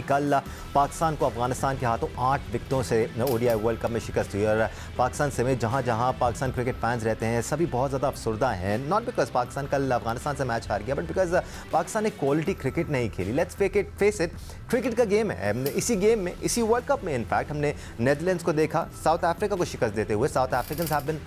कल पाकिस्तान को अफगानिस्तान के हाथों 8 विकेटों से ODI वर्ल्ड कप में शिकस्त हुई और पाकिस्तान समेत जहां जहां पाकिस्तान क्रिकेट फैंस रहते हैं सभी बहुत ज़्यादा अफसरदा हैं। नॉट बिकॉज पाकिस्तान कल अफगानिस्तान से मैच हार गया, बट बिकॉज पाकिस्तान ने क्वालिटी क्रिकेट नहीं खेली। लेट्स फेस इट, क्रिकेट का गेम है। इसी गेम में, इसी वर्ल्ड कप में इनफैक्ट हमने नीदरलैंड्स को देखा साउथ अफ्रीका को शिकस्त देते हुए। South Africans have been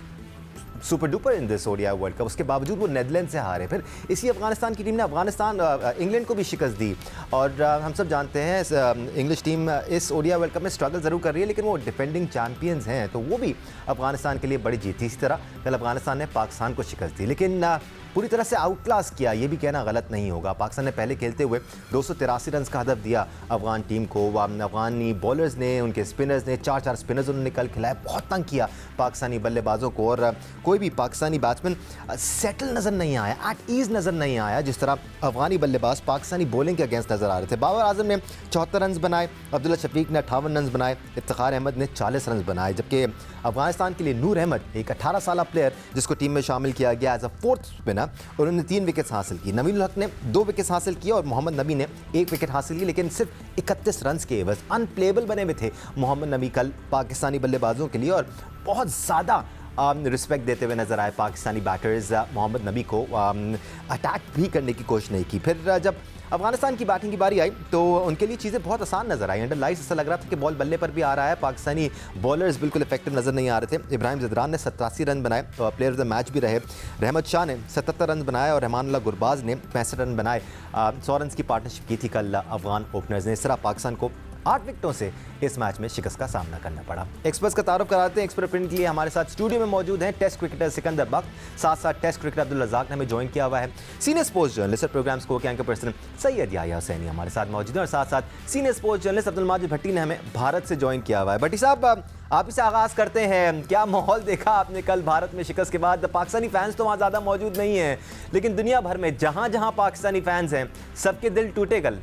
super duper in this ODI World Cup, उसके बावजूद वो नीदरलैंड से हारे। फिर इसी अफगानिस्तान की टीम ने इंग्लैंड को भी शिकस्त दी और हम सब जानते हैं इंग्लिश टीम इस ODI वर्ल्ड कप में स्ट्रगल ज़रूर कर रही है, लेकिन वो डिफेंडिंग चैंपियंस हैं, तो वो भी अफगानिस्तान के लिए बड़ी जीत थी। इसी तरह कल अफगानिस्तान ने पाकिस्तान को शिकस्त दी, लेकिन पूरी तरह से आउट क्लास किया ये भी कहना गलत नहीं होगा। पाकिस्तान ने पहले खेलते हुए 283 रन का हदफ दिया अफगान टीम को। अफगानी बॉलर्स ने, उनके स्पिनर्स ने, 4 स्पिनर्स उन्होंने कल खिलाया, बहुत तंग किया पाकिस्तानी बल्लेबाजों को और कोई भी पाकिस्तानी बैट्समैन सेटल नज़र नहीं आया, एट ईज़ नज़र नहीं आया, जिस तरह अफगानी बल्लेबाज पाकिस्तानी बॉलिंग के अगेंस्ट नज़र आ रहे थे। बाबर आजम ने 74 रन बनाए, अब्दुल्ला शफीक ने 58 रन बनाए, इफ्तिखार अहमद ने 40 रन बनाए, जबकि अफगानिस्तान के लिए नूर अहमद, एक 18 साल प्लेयर जिसको टीम में शामिल किया गया एज अ 4th स्पिनर, उन्होंने 3 विकेट्स हासिल की। नवीन उल हक ने 2 विकेट्स हासिल किए और मोहम्मद नबी ने 1 विकेट हासिल की, लेकिन सिर्फ 31 रन के एवज अनप्लेबल बने हुए थे मोहम्मद नबी कल पाकिस्तानी बल्लेबाजों के लिए और बहुत ज़्यादा रिस्पेक्ट देते हुए नजर आए पाकिस्तानी बैटर्स। मोहम्मद नबी को अटैक भी करने की कोशिश नहीं की। फिर जब अफगानिस्तान की बैटिंग की बारी आई तो उनके लिए चीज़ें बहुत आसान नजर आई। अंडर लाइट्स ऐसा लग रहा था कि बॉल बल्ले पर भी आ रहा है, पाकिस्तानी बॉलर्स बिल्कुल इफेक्टिव नजर नहीं आ रहे थे। इब्राहिम ज़दरान ने 87 रन बनाए और प्लेयर ऑफ द मैच भी रहे। रहमत शाह ने 77 रन बनाए और रहमानुल्लाह गुरबाज ने 65 रन बनाए। 100 रन की पार्टनरशिप की थी कल अफगान ओपनर्स ने। इस तरह पाकिस्तान को 8 विकेटों से इस मैच में शिकस्त का सामना करना पड़ा। एक्सपर्ट्स का तारुफ कराते हैं। एक्सपर्ट प्रिंट के लिए हमारे साथ स्टूडियो में मौजूद हैं टेस्ट क्रिकेटर सिकंदर बख्त, साथ साथ टेस्ट क्रिकेटर अब्दुल रज़ाक ने हमें ज्वाइन किया हुआ है। सीनियर स्पोर्ट्स जर्नलिस्ट और प्रोग्राम स्कोर के एंकर पर्सन सैयद याह्या हुसैनी हमारे साथ मौजूद हैं और साथ साथ senior sports journalist Abdul Majid Bhatti ने हमें भारत से ज्वाइन किया हुआ है। भट्टी साहब, आप इसे आगाज़ करते हैं, क्या माहौल देखा आपने कल भारत में शिकस्त के बाद? पाकिस्तानी फैंस तो वहाँ ज़्यादा मौजूद नहीं हैं, लेकिन दुनिया भर में जहाँ जहाँ पाकिस्तानी फैंस हैं सबके दिल टूटे कल।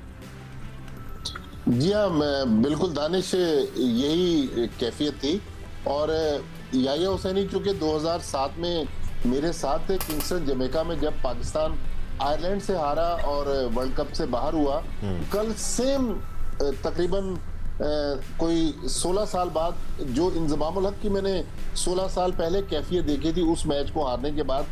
जी हाँ, मैं बिल्कुल दानिश, यही कैफियत थी। और याह्या हुसैनी चूँकि 2007 में मेरे साथ थे किंगस्टन जमैका में, जब पाकिस्तान आयरलैंड से हारा और वर्ल्ड कप से बाहर हुआ, कल सेम तकरीबन कोई 16 साल बाद जो इंजमाम उल हक की मैंने 16 साल पहले कैफियत देखी थी उस मैच को हारने के बाद,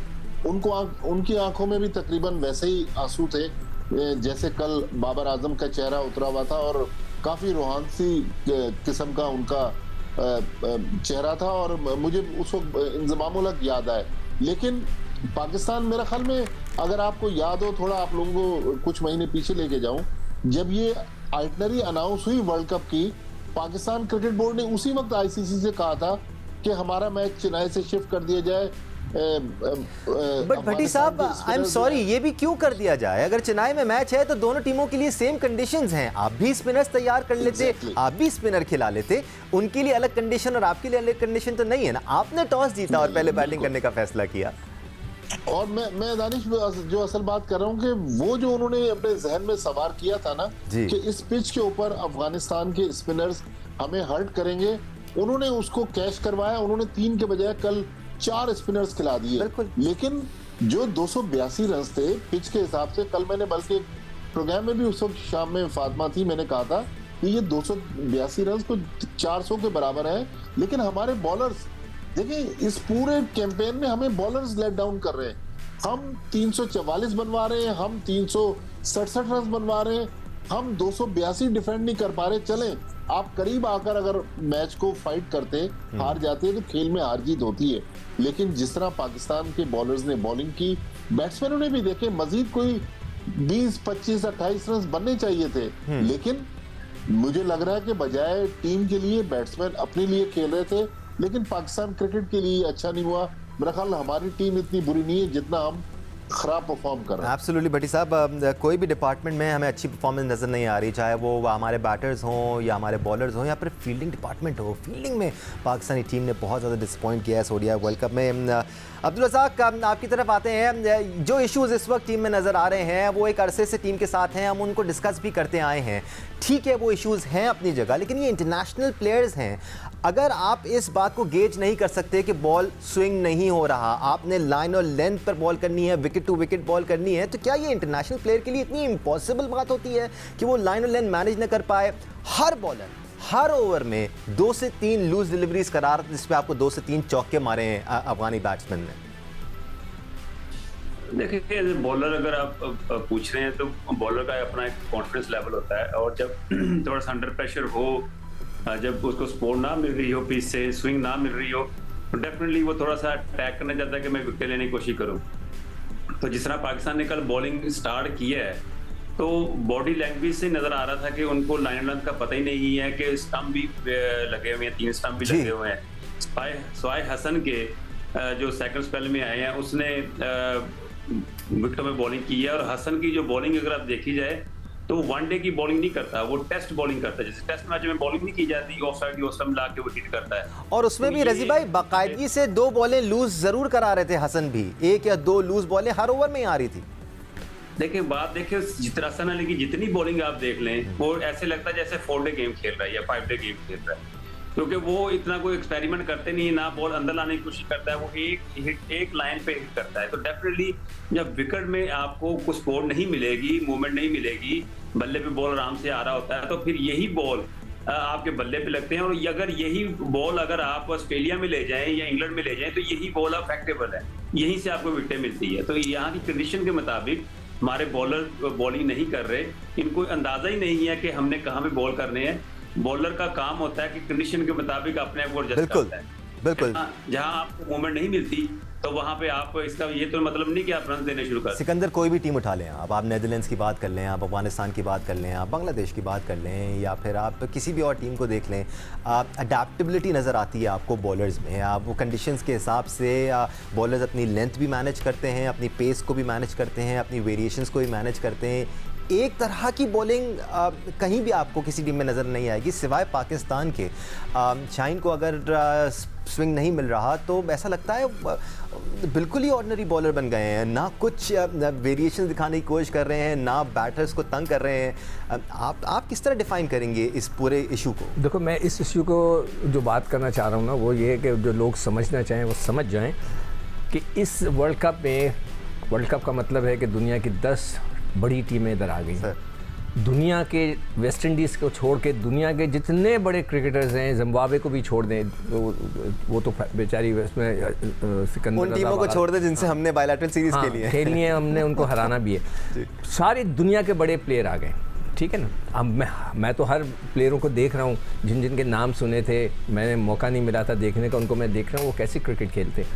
उनकी आंखों में भी तकरीबन वैसे ही आंसू थे जैसे कल बाबर आजम का चेहरा उतरा हुआ था और काफी रूहानी किस्म का उनका चेहरा था और मुझे उस वक्त इंजमाम उल हक याद आए। लेकिन पाकिस्तान, मेरा ख्याल में अगर आपको याद हो, थोड़ा आप लोगों को कुछ महीने पीछे लेके जाऊं, जब ये आइटनरी अनाउंस हुई वर्ल्ड कप की, पाकिस्तान क्रिकेट बोर्ड ने उसी वक्त ICC से कहा था कि हमारा मैच चेन्नई से शिफ्ट कर दिया जाए। बट भट्टी साहब, आई एम सॉरी, ये भी क्यों कर दिया जाए? अगर चेन्नई में मैच है तो दोनों टीमों के लिए सेम कंडीशंस हैं। आप भी स्पिनर्स तैयार कर लेते, आप भी स्पिनर खिला लेते, उनके लिए अलग कंडीशन और आपके लिए अलग कंडीशन तो नहीं है ना। आपने टॉस जीता और पहले बैटिंग करने का फैसला किया। और मैं दानिश जो असल बात कर रहा हूँ कि वो जो उन्होंने अपने जहन में सवार किया था ना कि इस पिच के ऊपर अफगानिस्तान के स्पिनर्स हमें हर्ट करेंगे, उन्होंने उसको कैश करवाया। उन्होंने 3 के बजाय कल 4 स्पिनर्स खिला दिए। लेकिन जो 282 रन थे पिच के हिसाब से, कल मैंने बल्कि प्रोग्राम में भी उस वक्त शाम में फातिमा थी, मैंने कहा था कि ये 282 रन को 400 के बराबर है। लेकिन हमारे बॉलर्स देखिए, इस पूरे कैंपेन में हमें बॉलर्स लेट डाउन कर रहे हैं। हम 344 बनवा रहे हैं, हम 367 रन बनवा रहे हैं, हम 282 डिफेंड नहीं कर पा रहे। चलें, आप करीब आकर अगर मैच को फाइट करते, हार जाते तो खेल में हार जीत होती है। लेकिन जिस तरह पाकिस्तान के बॉलर्स ने बॉलिंग की, बैट्समैनों ने भी देखे, मजीद कोई 20, 25, 28 रन बनने चाहिए थे। लेकिन मुझे लग रहा है कि बजाय टीम के लिए बैट्समैन अपने लिए खेल रहे थे, लेकिन पाकिस्तान क्रिकेट के लिए अच्छा नहीं हुआ। मेरा ख्याल हमारी टीम इतनी बुरी नहीं है जितना हम खराब परफॉर्म कर रहे हैं। एब्सोल्युटली भट्टी साहब, कोई भी डिपार्टमेंट में हमें अच्छी परफॉर्मेंस नज़र नहीं आ रही, चाहे वो हमारे बैटर्स हों या हमारे बॉलर्स हों या फिर फील्डिंग डिपार्टमेंट हो। फील्डिंग में पाकिस्तानी टीम ने बहुत ज़्यादा डिसअपॉइंट किया है इस ODI वर्ल्ड कप में। अब्दुल रज़ाक, आपकी तरफ आते हैं। जो इश्यूज इस वक्त टीम में नज़र आ रहे हैं वो एक अरसे से टीम के साथ हैं, हम उनको डिस्कस भी करते आए हैं। ठीक है, वो इश्यूज हैं अपनी जगह, लेकिन ये इंटरनेशनल प्लेयर्स हैं। अगर आप इस बात को गेज नहीं कर सकते कि बॉल स्विंग नहीं हो रहा, आपने लाइन और लेंथ पर बॉल करनी है, विकेट टू विकेट बॉल करनी है, तो क्या ये इंटरनेशनल प्लेयर के लिए इतनी इम्पॉसिबल बात होती है कि वो लाइन और लेंथ मैनेज न कर पाए? हर बॉलर हर ओवर में 2 से 3 लूज डिलीवरीज करा रहा था, जिसपे आपको 2 से 3 चौके मारे हैं अफगानी बैट्समैन ने। देखिए, बॉलर अगर आप पूछ रहे हैं तो बॉलर का अपना एक कॉन्फिडेंस लेवल होता है, और जब थोड़ा सा अंडर प्रेशर हो, जब उसको सपोर्ट ना मिल रही हो, पिच से स्विंग ना मिल रही हो, तो डेफिनेटली वो थोड़ा सा अटैक करना चाहता है कि मैं विकेट लेने की कोशिश करूं। तो जिस तरह पाकिस्तान ने कल बॉलिंग स्टार्ट किया है, तो बॉडी लैंग्वेज से नजर आ रहा था कि उनको लाइन लेंथ का पता ही नहीं है कि स्टंप भी लगे हुए हैं, 3 स्टंप भी लगे हुए हैं। स्वाय हसन के जो सेकंड स्पेल में आए हैं, उसने विकेटों में बॉलिंग की है। और हसन की जो बॉलिंग अगर आप देखी जाए तो वनडे की बॉलिंग नहीं करता, वो टेस्ट बॉलिंग करता है। जैसे टेस्ट मैच में बॉलिंग नहीं की जाती, ऑफ साइड की ऑफ स्टंप ला के वो हिट करता है। और उसमें तो भी रजी भाई बाकायदगी से 2 बॉलें लूज जरूर करा रहे थे हसन भी, 1 या 2 लूज बॉलें हर ओवर में ही आ रही थी। देखिए, बात देखिए, जितना हसन अली की जितनी बॉलिंग आप देख लें, वो ऐसे लगता है जैसे 4 डे गेम खेल रहा है या 5 डे गेम खेल रहा है, क्योंकि वो इतना कोई एक्सपेरिमेंट करते नहीं है, ना बॉल अंदर लाने की कोशिश करता है, वो एक लाइन पे हिट करता है। तो डेफिनेटली जब विकेट में आपको कुछ सपोर्ट नहीं मिलेगी, मूवमेंट नहीं मिलेगी, बल्ले पे बॉल आराम से आ रहा होता है, तो फिर यही बॉल आपके बल्ले पे लगते हैं। और अगर यही बॉल अगर आप ऑस्ट्रेलिया में ले जाएं या इंग्लैंड में ले जाएं, तो यही बॉल अफेक्टेबल है, यहीं से आपको विकेटें मिलती है। तो यहाँ की कंडीशन के मुताबिक हमारे बॉलर बॉलिंग नहीं कर रहे, इनको अंदाजा ही नहीं है कि हमने कहाँ पे बॉल करने हैं। बॉलर का काम होता है कि कंडीशन के मुताबिक अपने आप को एडजस्ट करता है। बिल्कुल, जहां आपको मूवमेंट नहीं मिलती, तो वहां पे आप, इसका ये तो मतलब नहीं कि आप रन देने शुरू कर। सिकंदर, कोई भी टीम उठा लें आप नेदरलैंड्स की बात कर लें, आप अफगानिस्तान की बात कर लें, आप बांग्लादेश की बात कर लें, या फिर आप किसी भी और टीम को देख लें, अडेप्टेबिलिटी नज़र आती है आपको बॉलर्स में। आप वो कंडीशंस के हिसाब से बॉलर्स अपनी लेंथ भी मैनेज करते हैं, अपनी पेस को भी मैनेज करते हैं, अपनी वेरिएशंस को भी मैनेज करते हैं। एक तरह की बॉलिंग कहीं भी आपको किसी टीम में नज़र नहीं आएगी सिवाय पाकिस्तान के। शाहीन को अगर स्विंग नहीं मिल रहा तो ऐसा लगता है बिल्कुल ही ऑर्डिनरी बॉलर बन गए हैं, ना कुछ वेरिएशन दिखाने की कोशिश कर रहे हैं, ना बैटर्स को तंग कर रहे हैं। आप किस तरह डिफाइन करेंगे इस पूरे इशू को? देखो, मैं इस इशू को जो बात करना चाह रहा हूँ ना, वो ये है कि जो लोग समझना चाहें वो समझ जाएं कि इस वर्ल्ड कप में, वर्ल्ड कप का मतलब है कि दुनिया की 10 बड़ी टीमें इधर आ गई हैं। दुनिया के वेस्ट इंडीज़ को छोड़ के दुनिया के जितने बड़े क्रिकेटर्स हैं, जिम्बाब्वे को भी छोड़ दें, वो तो बेचारी उसमें सिकंदर, उन टीमों को छोड़ दें जिनसे हमने बायलैटरल सीरीज खेलनी है, हमने उनको हराना भी है। सारी दुनिया के बड़े प्लेयर आ गए, ठीक है ना। अब मैं तो हर प्लेयरों को देख रहा हूँ, जिनके नाम सुने थे, मैंने मौका नहीं मिला था देखने का, उनको मैं देख रहा हूँ वो कैसे क्रिकेट खेलते।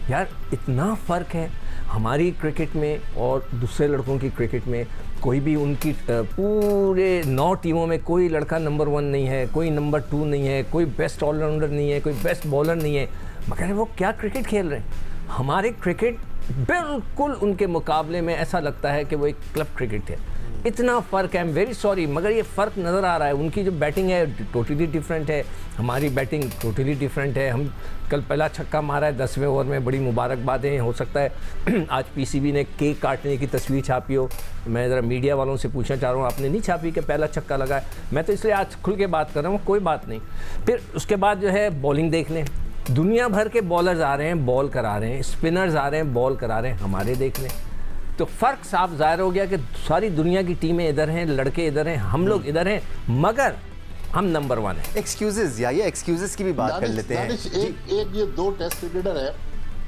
यार, इतना फ़र्क है हमारी क्रिकेट में और दूसरे लड़कों की क्रिकेट में। कोई भी उनकी पूरे 9 टीमों में कोई लड़का नंबर 1 नहीं है, कोई नंबर 2 नहीं है, कोई बेस्ट ऑलराउंडर नहीं है, कोई बेस्ट बॉलर नहीं है, मगर वो क्या क्रिकेट खेल रहे हैं। हमारे क्रिकेट बिल्कुल उनके मुकाबले में ऐसा लगता है कि वो एक क्लब क्रिकेट है। इतना फ़र्क है, आई एम वेरी सॉरी, मगर ये फ़र्क नज़र आ रहा है। उनकी जो बैटिंग है टोटली डिफरेंट है, हमारी बैटिंग टोटली डिफरेंट है। हम कल पहला छक्का मारा है 10वें ओवर में, बड़ी मुबारकबादें। हो सकता है आज पीसीबी ने केक काटने की तस्वीर छापी हो। मैं ज़रा मीडिया वालों से पूछना चाह रहा हूँ, आपने नहीं छापी कि पहला छक्का लगा है? मैं तो इसलिए आज खुल के बात कर रहा हूँ, कोई बात नहीं। फिर उसके बाद जो है बॉलिंग देख लें, दुनिया भर के बॉलर्स आ रहे हैं, बॉल करा रहे हैं, स्पिनर्स आ रहे हैं, बॉल करा रहे हैं, हमारे देख लें। तो फ़र्क साफ ज़ाहिर हो गया कि सारी दुनिया की टीमें इधर हैं, लड़के इधर हैं, हम लोग इधर हैं, मगर हम नंबर 1 हैं। एक्सक्यूजेस, या ये एक्सक्यूजेस की भी बात कर लेते हैं। एक ये 2 टेस्ट क्रिकेटर है।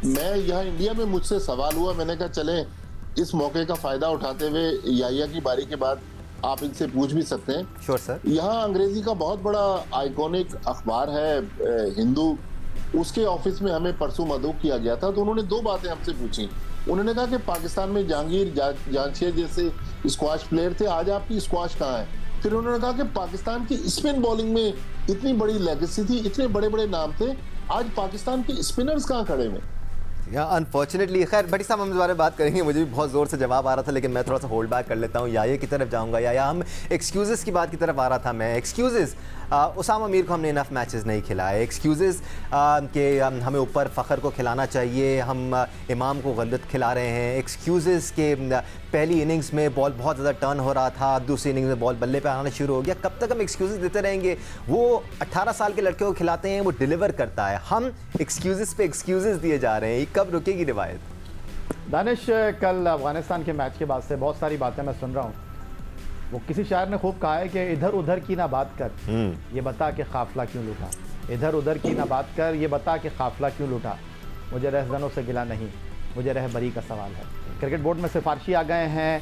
मैं यहाँ इंडिया में, मुझसे सवाल हुआ, मैंने कहा चले इस मौके का फायदा उठाते हुए याहिया की बारी के बाद आप इनसे पूछ भी सकते हैं। Sure sir. यहाँ अंग्रेजी का बहुत बड़ा आइकॉनिक अखबार है हिंदू, उसके ऑफिस में हमें परसों मदऊ किया गया था, तो उन्होंने 2 बातें हमसे पूछी। उन्होंने कहा कि पाकिस्तान में जहांगीर जांचिया जैसे स्क्वाश प्लेयर थे, आज आपकी स्क्वाश कहाँ है? फिर उन्होंने कहा कि पाकिस्तान की स्पिन बॉलिंग में इतनी बड़ी लेगेसी थी, इतने बड़े बड़े नाम थे, आज पाकिस्तान के स्पिनर्स कहाँ खड़े हुए? या अनफॉर्चुनेटली, खैर भट्टी साहब हम इस बारे में बात करेंगे, मुझे भी बहुत ज़ोर से जवाब आ रहा था, लेकिन मैं थोड़ा सा होल्ड बैक कर लेता हूँ। याया की तरफ जाऊँगा। या हम एक्सक्यूज़ेस की बात की तरफ आ रहा था मैं। एक्सक्यूज़ेस, उसामा मीर को हमने इनफ मैचेस नहीं खिलाए, एक्सक्यूज़ेस कि हमें ऊपर फ़खर को खिलाना चाहिए, हम इमाम को गलत खिला रहे हैं, एक्सक्यूज़ेस के पहली इनिंग्स में बॉल बहुत ज़्यादा टर्न हो रहा था, दूसरी इनिंग्स में बॉल बल्ले पे आना शुरू हो गया। कब तक हम एक्सक्यूज़ेस देते रहेंगे? वो 18 साल के लड़के को खिलाते हैं, वो डिलीवर करता है, हम एक्सक्यूज़ेस पे एक्सक्यूज़ेस दिए जा रहे हैं। ये कब रुकेगी रिवायत? दानिश, कल अफगानिस्तान के मैच के बाद से बहुत सारी बातें मैं सुन रहा हूँ। वो किसी शायर ने खूब कहा है कि इधर उधर की ना बात कर, ये बता कि काफिला क्यों लूटा। इधर उधर की ना बात कर, ये बता कि काफिला क्यों लूटा। मुझे रहज़नों से गिला नहीं, मुझे रहबरी का सवाल है। क्रिकेट बोर्ड में सिफारशी आ गए हैं,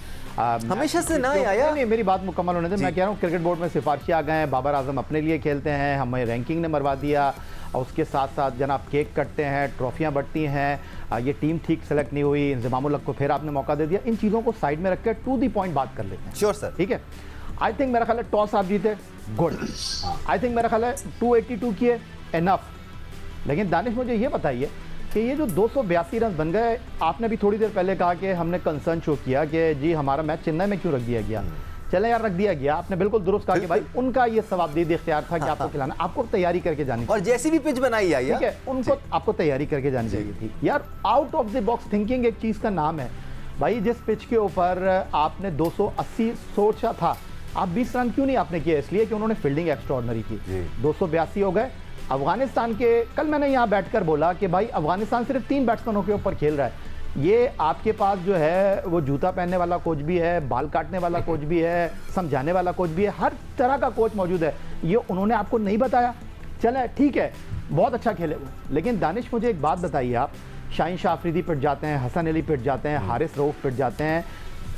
हमेशा से ना आया। नहीं, मेरी बात मुकम्मल होने दे। मैं कह रहा हूँ क्रिकेट बोर्ड में सिफारशी आ गए हैं, बाबर आजम अपने लिए खेलते हैं, हमें रैंकिंग ने मरवा दिया, और उसके साथ साथ जनाब केक कटते हैं, ट्रॉफियाँ बढ़ती हैं, ये टीम ठीक सेलेक्ट नहीं हुई, इंज़मामुल हक को फिर आपने मौका दे दिया। इन चीज़ों को साइड में रख कर टू दी पॉइंट बात कर लेते हैं। Sure sir. ठीक है, आई थिंक मेरा ख्याल है टॉस आप जीते, गुड। आई थिंक मेरा ख्याल है 282 किए, एनफ। लेकिन दानिश, मुझे ये बताइए कि ये जो 282 रन बन गए, आपने भी थोड़ी देर पहले कहा कि हमने कंसर्न शो किया कि जी हमारा मैच चेन्नई में क्यों रख दिया गया। चले यार, रख दिया गया, आपने बिल्कुल दुरुस्त कहा कि भाई उनका ये सवाबदीद इख्तियार था कि आपको खिलाना, आपको तैयारी करके जानी और जैसी भी पिच बनाई आई, ठीक है, उनको आपको तैयारी करके जानी चाहिए थी यार। Out of the box thinking एक चीज़ का नाम है भाई। जिस पिच के ऊपर आपने 280 सोचा था, आप 20 रन क्यों नहीं आपने किए? इसलिए कि उन्होंने फील्डिंग एक्स्ट्राऑर्डिनरी की। 282 हो गए। अफगानिस्तान के, कल मैंने यहाँ बैठकर बोला कि भाई अफगानिस्तान सिर्फ 3 बैट्समैनों के ऊपर खेल रहा है। ये आपके पास जो है वो जूता पहनने वाला कोच भी है, बाल काटने वाला कोच भी है, समझाने वाला कोच भी है, हर तरह का कोच मौजूद है। ये उन्होंने आपको नहीं बताया? चले ठीक है, बहुत अच्छा खेले वो। लेकिन दानिश, मुझे एक बात बताइए, आप शाहीन शाह अफरीदी पिट जाते हैं, हसन अली पिट जाते हैं, हारिस रऊफ पिट जाते हैं,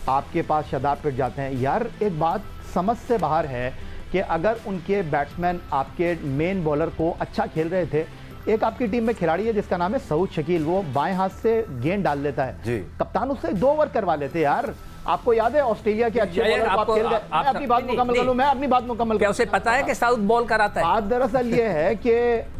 आपके पास शदाब पिट जाते हैं। यार एक बात समझ से बाहर है कि अगर उनके बैट्समैन आपके मेन बॉलर को अच्छा खेल रहे थे, एक आपकी टीम में खिलाड़ी है जिसका नाम है सऊद शकील, वो बाएं हाथ से गेंद डाल लेता है, कप्तान उससे 2 ओवर करवा लेते यार। आपको याद है ऑस्ट्रेलिया के अच्छे बॉलर को आप खेल गए। मैं अपनी बात मुकम्मल कर लूं, मैं अपनी बात मुकम्मल। क्या उसे पता है कि साउथ बॉल कराता है? बात दरअसल ये है कि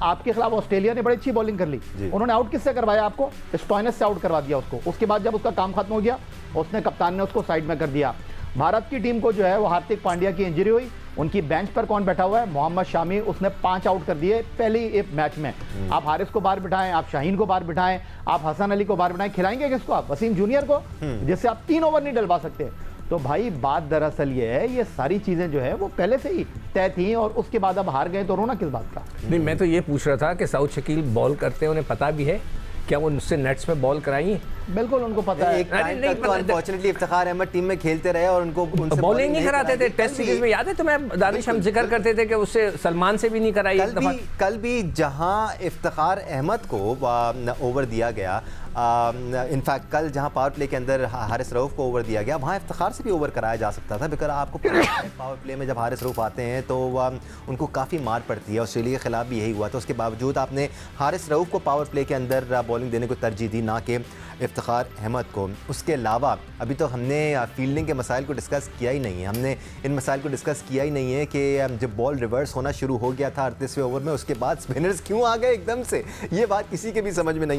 आपके खिलाफ ऑस्ट्रेलिया ने बड़ी अच्छी बॉलिंग कर ली, उन्होंने आउट किससे करवाया? आपको स्टॉइनिस से आउट करवा दिया उसको। उसके बाद जब उसका काम खत्म हो गया, उसने कप्तान ने उसको साइड में कर दिया। भारत की टीम को जो है वो हार्दिक पांड्या की इंजरी हुई, उनकी बेंच पर कौन बैठा हुआ है? मोहम्मद शामी, उसने 5 आउट कर दिए पहली मैच में। आप हारिस को बाहर बिठाएं, आप शाहीन को बाहर बिठाएं, आप हसन अली को बाहर बिठाएं, खिलाएंगे किसको आप? वसीम जूनियर को, जिससे आप 3 ओवर नहीं डलवा सकते। तो भाई बात दरअसल ये है, ये सारी चीजें जो है वो पहले से ही तय थी, और उसके बाद अब हार गए तो रोना किस बात का? नहीं, मैं तो ये पूछ रहा था कि सऊद शकील बॉल करते हैं, उन्हें पता भी है क्या वो उससे नेट्स में बॉल कराई? बिल्कुल उनको पता है। एक टाइम तक तो अनफॉर्चुनेटली इफ्तिखार अहमद टीम में खेलते रहे और उनको उनसे बॉलिंग नहीं कराते थे टेस्ट सीरीज में। याद है तुम्हें दानिश, हम जिक्र करते थे कि उससे सलमान से भी नहीं कराई। कल भी जहां इफ्तिखार अहमद को ओवर दिया गया, इनफैक्ट कल जहां पावर प्ले के अंदर हारिस रऊफ को ओवर दिया गया, वहां इफ्तिखार से भी ओवर कराया जा सकता था। बिकॉज आपको पावर प्ले में जब हारिस रऊफ आते हैं तो उनको काफ़ी मार पड़ती है। ऑस्ट्रेलिया के खिलाफ भी यही हुआ था। उसके बावजूद आपने हारिस रऊफ को पावर प्ले के अंदर बॉलिंग देने को तरजीह दी, ना कि इफ्तिखार अहमद को। उसके अलावा अभी तो हमने फील्डिंग के मसाइल को डिस्कस किया ही नहीं है। हमने इन मसाइल को डिस्कस किया ही नहीं है कि जब बॉल रिवर्स होना शुरू हो गया था 38वें ओवर में, उसके बाद स्पिनर्स क्यों आ गए एकदम से, ये बात किसी के भी समझ में नहीं